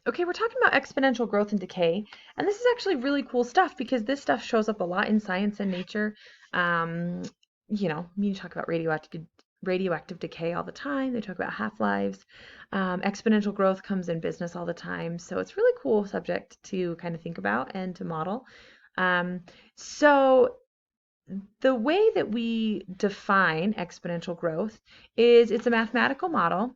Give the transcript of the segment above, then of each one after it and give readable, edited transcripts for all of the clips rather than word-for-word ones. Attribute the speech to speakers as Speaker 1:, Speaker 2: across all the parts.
Speaker 1: Okay, we're talking about exponential growth and decay, and this is actually really cool stuff because this stuff shows up a lot in science and nature. Um, you talk about radioactive decay all the time. They talk about half-lives. Exponential growth comes in business all the time, so it's really cool subject to kind of think about and to model. Um, so the way that we define exponential growth is it's a mathematical model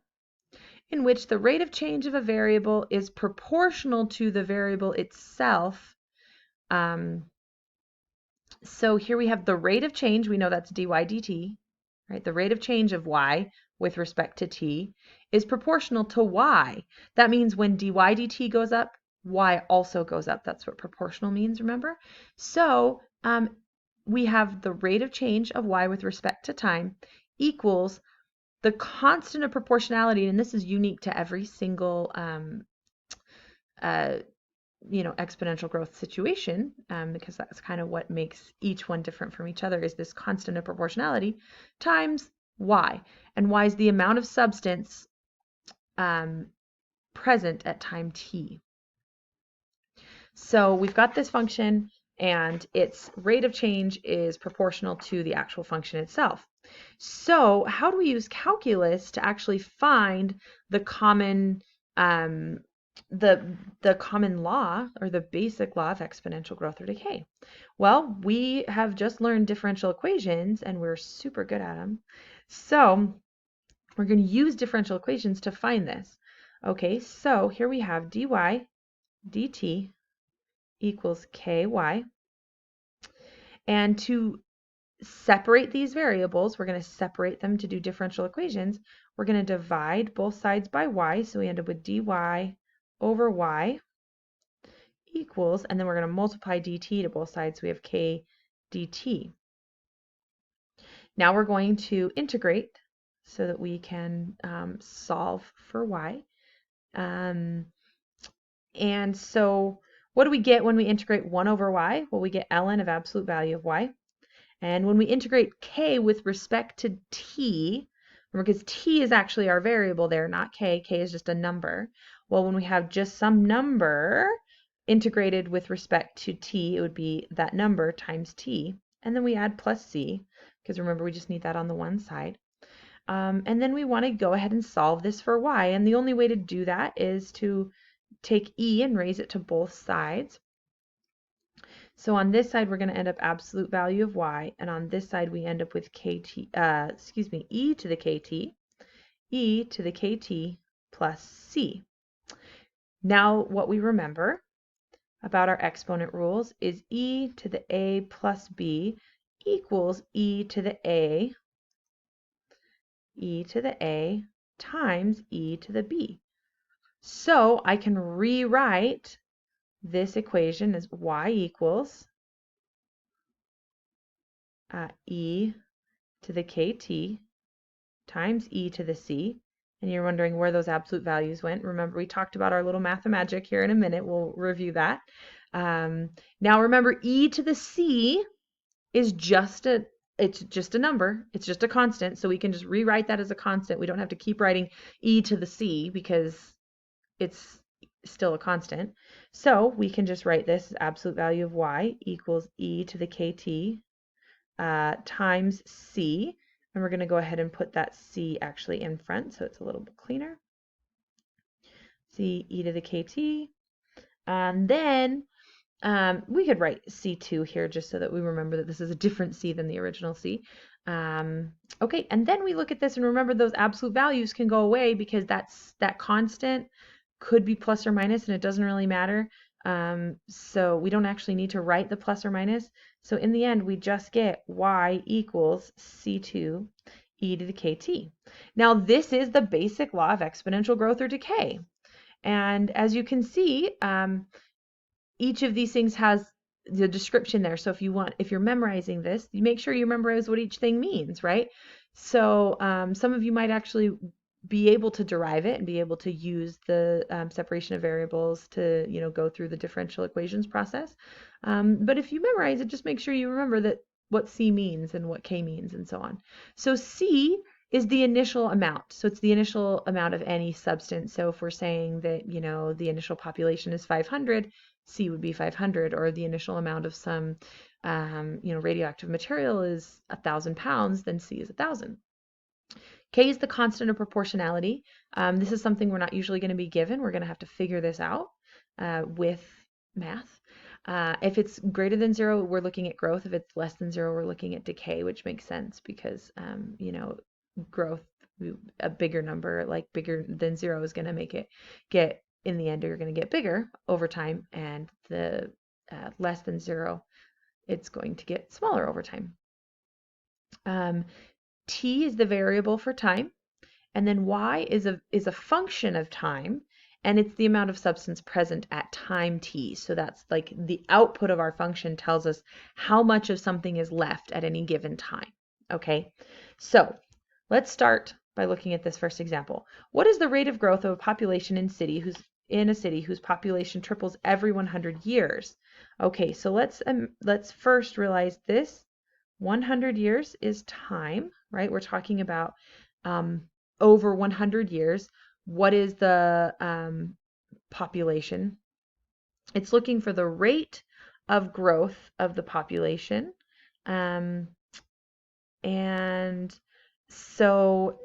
Speaker 1: in which the rate of change of a variable is proportional to the variable itself. Um, so here we have the rate of change. We know that's dy dt, right? The rate of change of y with respect to t is proportional to y. That means when dy dt goes up, y also goes up. That's what proportional means, remember? So we have the rate of change of y with respect to time equals the constant of proportionality, and this is unique to every single uh, exponential growth situation, because that's kind of what makes each one different from each other, is this constant of proportionality times y. And y is the amount of substance present at time t. So we've got this function, and its rate of change is proportional to the actual function itself. So how do we use calculus to actually find the common the common law, or the basic law of exponential growth or decay? Well, we have just learned differential equations and we're super good at them. So we're going to use differential equations to find this. Okay, so here we have dy dt equals ky. And to separate these variables, we're going to separate them to do differential equations. We're going to divide both sides by y, so we end up with dy over y equals, and then we're going to multiply dt to both sides, so we have k dt. Now we're going to integrate so that we can solve for y. And so what do we get when we integrate 1 over y? Well, we get ln of absolute value of y. And when we integrate k with respect to t, remember, because t is actually our variable there, not k. K is just a number. Well, when we have just some number integrated with respect to t, it would be that number times t. And then we add plus c, because remember, we just need that on the one side. And then we want to go ahead and solve this for y. And the only way to do that is to take e and raise it to both sides. So on this side, we're going to end up absolute value of y, and on this side, we end up with e to the kt plus c. Now, what we remember about our exponent rules is e to the a plus b equals e to the a times e to the b. So I can rewrite this equation as y equals e to the kt times e to the c. And you're wondering where those absolute values went. Remember, we talked about our little math magic here in a minute. We'll review that. Now remember, e to the c is just a number. It's just a constant. So we can just rewrite that as a constant. We don't have to keep writing e to the c because it's still a constant. So we can just write this as absolute value of y equals e to the kt times c. And we're going to go ahead and put that c actually in front so it's a little bit cleaner. C e to the kt. And then we could write c2 here just so that we remember that this is a different c than the original c. Okay, and then we look at this and remember those absolute values can go away because that constant could be plus or minus and it doesn't really matter. So we don't actually need to write the plus or minus. So in the end, we just get y equals c2 e to the kt. Now this is the basic law of exponential growth or decay. And as you can see, each of these things has the description there. So if you're memorizing this, you make sure you memorize what each thing means, right? So some of you might actually be able to derive it and be able to use the separation of variables to, go through the differential equations process. But if you memorize it, just make sure you remember that what C means and what K means and so on. So C is the initial amount. So it's the initial amount of any substance. So if we're saying that, the initial population is 500, C would be 500, or the initial amount of some, radioactive material is 1,000 pounds, then C is 1,000. K is the constant of proportionality. This is something we're not usually going to be given. We're going to have to figure this out with math. If it's greater than 0, we're looking at growth. If it's less than 0, we're looking at decay, which makes sense because, growth, a bigger number, like bigger than 0, is going to make it get, in the end, you're going to get bigger over time, and the less than 0, it's going to get smaller over time. T is the variable for time, and then y is a function of time, and it's the amount of substance present at time t. So that's like the output of our function tells us how much of something is left at any given time. Okay, so let's start by looking at this first example. What is the rate of growth of a population in a city whose population triples every 100 years? Okay, so let's first realize this 100 years is time, right? We're talking about over 100 years. What is the population? It's looking for the rate of growth of the population. And so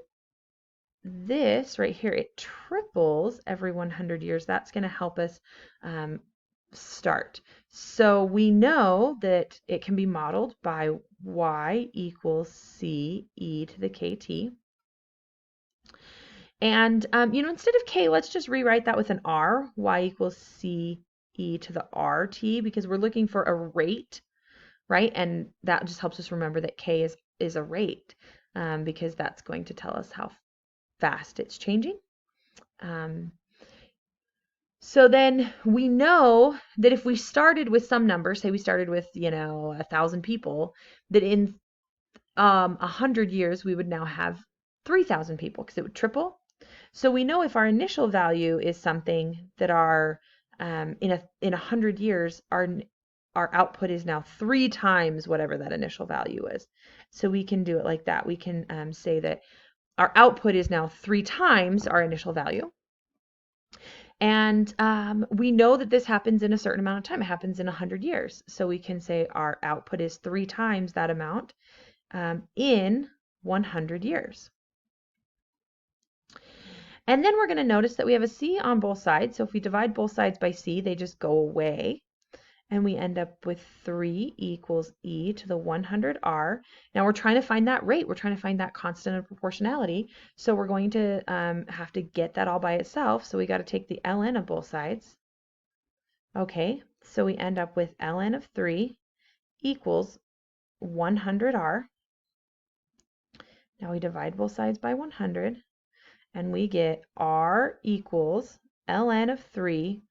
Speaker 1: this right here, it triples every 100 years. That's going to help us start. So we know that it can be modeled by y equals c e to the kt. And, instead of k, let's just rewrite that with an r, y equals c e to the rt, because we're looking for a rate, right? And that just helps us remember that k is a rate, because that's going to tell us how fast it's changing. So then we know that if we started with some number, say we started with, 1,000 people, that in 100 years we would now have 3,000 people, because it would triple. So we know if our initial value is something that our in 100 years our output is now 3 times whatever that initial value is. So we can do it like that. We can say that our output is now 3 times our initial value. And we know that this happens in a certain amount of time. It happens in 100 years. So we can say our output is 3 times that amount in 100 years. And then we're going to notice that we have a c on both sides. So if we divide both sides by c, they just go away. And we end up with 3 equals e to the 100r. Now we're trying to find that rate. We're trying to find that constant of proportionality. So we're going to have to get that all by itself. So we got to take the ln of both sides. Okay, so we end up with ln of 3 equals 100r. Now we divide both sides by 100. And we get r equals ln of 3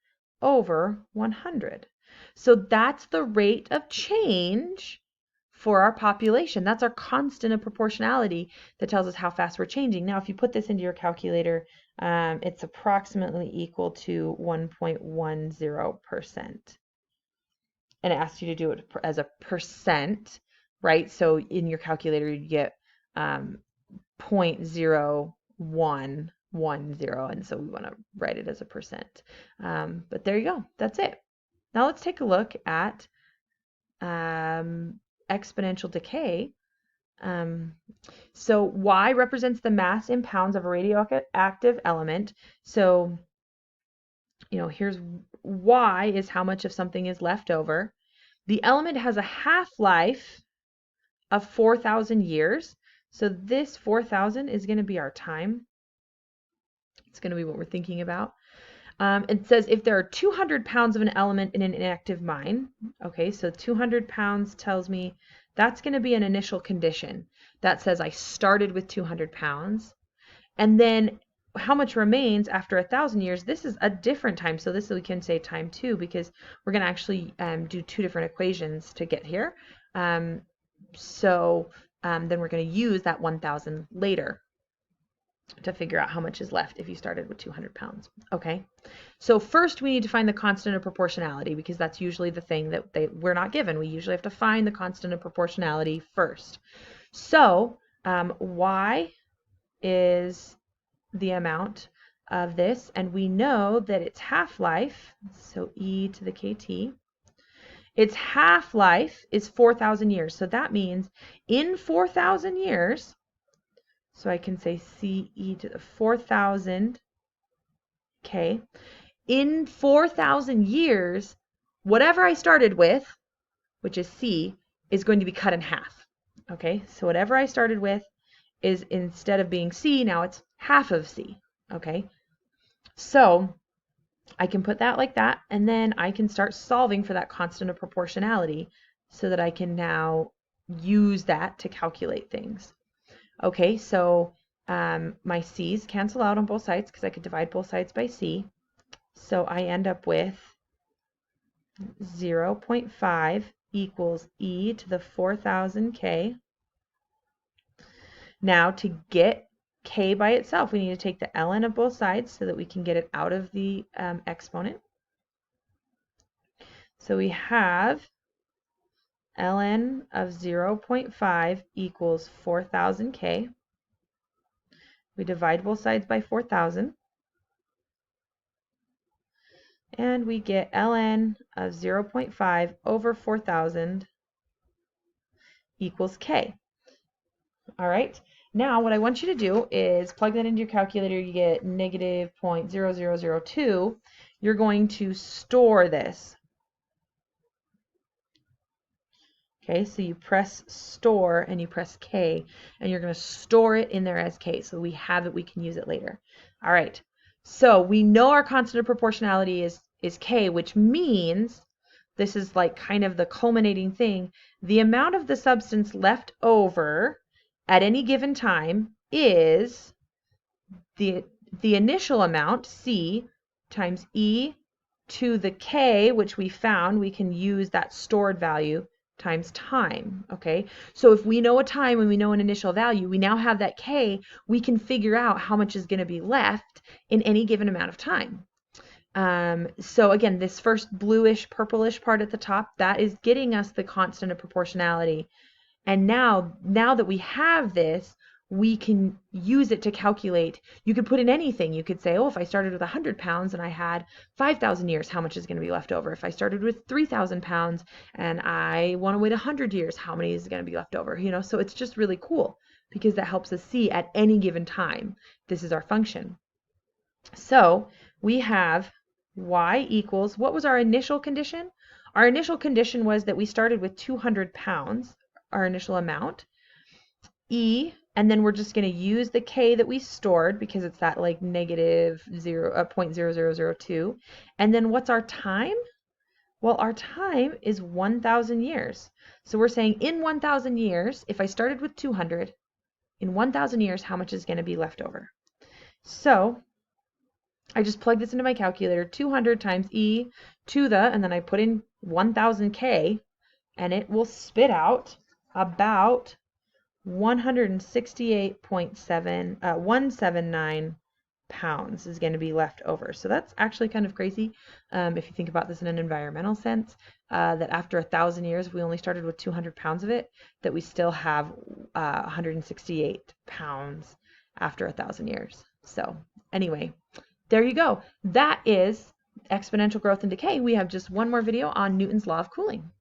Speaker 1: over 100. So that's the rate of change for our population. That's our constant of proportionality that tells us how fast we're changing. Now, if you put this into your calculator, it's approximately equal to 1.10%. And it asks you to do it as a percent, right? So in your calculator, you get 0.0110, and so we want to write it as a percent. But there you go. That's it. Now let's take a look at exponential decay. So Y represents the mass in pounds of a radioactive element. So, here's Y is how much of something is left over. The element has a half-life of 4,000 years. So this 4,000 is going to be our time. It's going to be what we're thinking about. It says if there are 200 pounds of an element in an inactive mine, okay, so 200 pounds tells me that's going to be an initial condition. That says I started with 200 pounds. And then how much remains after 1,000 years, this is a different time. So this we can say time 2, because we're going to actually do 2 different equations to get here. Then we're going to use that 1,000 later to figure out how much is left if you started with 200 pounds. Okay, so first we need to find the constant of proportionality, because that's usually the thing that we're not given. We usually have to find the constant of proportionality first. So y is the amount of this, and we know that its half-life, so e to the kt, its half-life is 4,000 years. So that means in 4,000 years, so I can say ce to the 4,000 k, in 4,000 years, whatever I started with, which is c, is going to be cut in half. Okay, so whatever I started with is, instead of being c, now it's half of c. Okay, so I can put that like that, and then I can start solving for that constant of proportionality so that I can now use that to calculate things. Okay, so my c's cancel out on both sides because I could divide both sides by c. So I end up with 0.5 equals e to the 4,000 k. Now to get k by itself, we need to take the ln of both sides so that we can get it out of the exponent. So we have ln of 0.5 equals 4,000 k. We divide both sides by 4,000. And we get ln of 0.5 over 4,000 equals k. All right. Now what I want you to do is plug that into your calculator. You get negative 0.0002. You're going to store this. Okay, so you press store and you press K, and you're going to store it in there as K. So we have it, we can use it later. All right, so we know our constant of proportionality is K, which means, this is like kind of the culminating thing, the amount of the substance left over at any given time is the initial amount, C, times E to the K, which we found, we can use that stored value, times time. Okay, so if we know a time and we know an initial value, we now have that k, we can figure out how much is going to be left in any given amount of time. So again, this first bluish purplish part at the top, that is getting us the constant of proportionality. And now that we have this, we can use it to calculate. You could put in anything. You could say, oh, if I started with 100 pounds and I had 5,000 years, how much is going to be left over? If I started with 3,000 pounds and I want to wait 100 years, how many is going to be left over? You know, so it's just really cool because that helps us see at any given time. This is our function. So we have y equals, what was our initial condition? Our initial condition was that we started with 200 pounds, our initial amount. E, and then we're just going to use the k that we stored because it's that like negative 0.0002. And then what's our time? Well, our time is 1,000 years. So we're saying in 1,000 years, if I started with 200, in 1,000 years, how much is going to be left over? So I just plug this into my calculator, 200 times e to the, and then I put in 1,000 k, and it will spit out about 168.179 pounds is going to be left over. So that's actually kind of crazy if you think about this in an environmental sense, that after 1,000 years, we only started with 200 pounds of it, that we still have 168 pounds after 1,000 years. So anyway, there you go. That is exponential growth and decay. We have just one more video on Newton's law of cooling.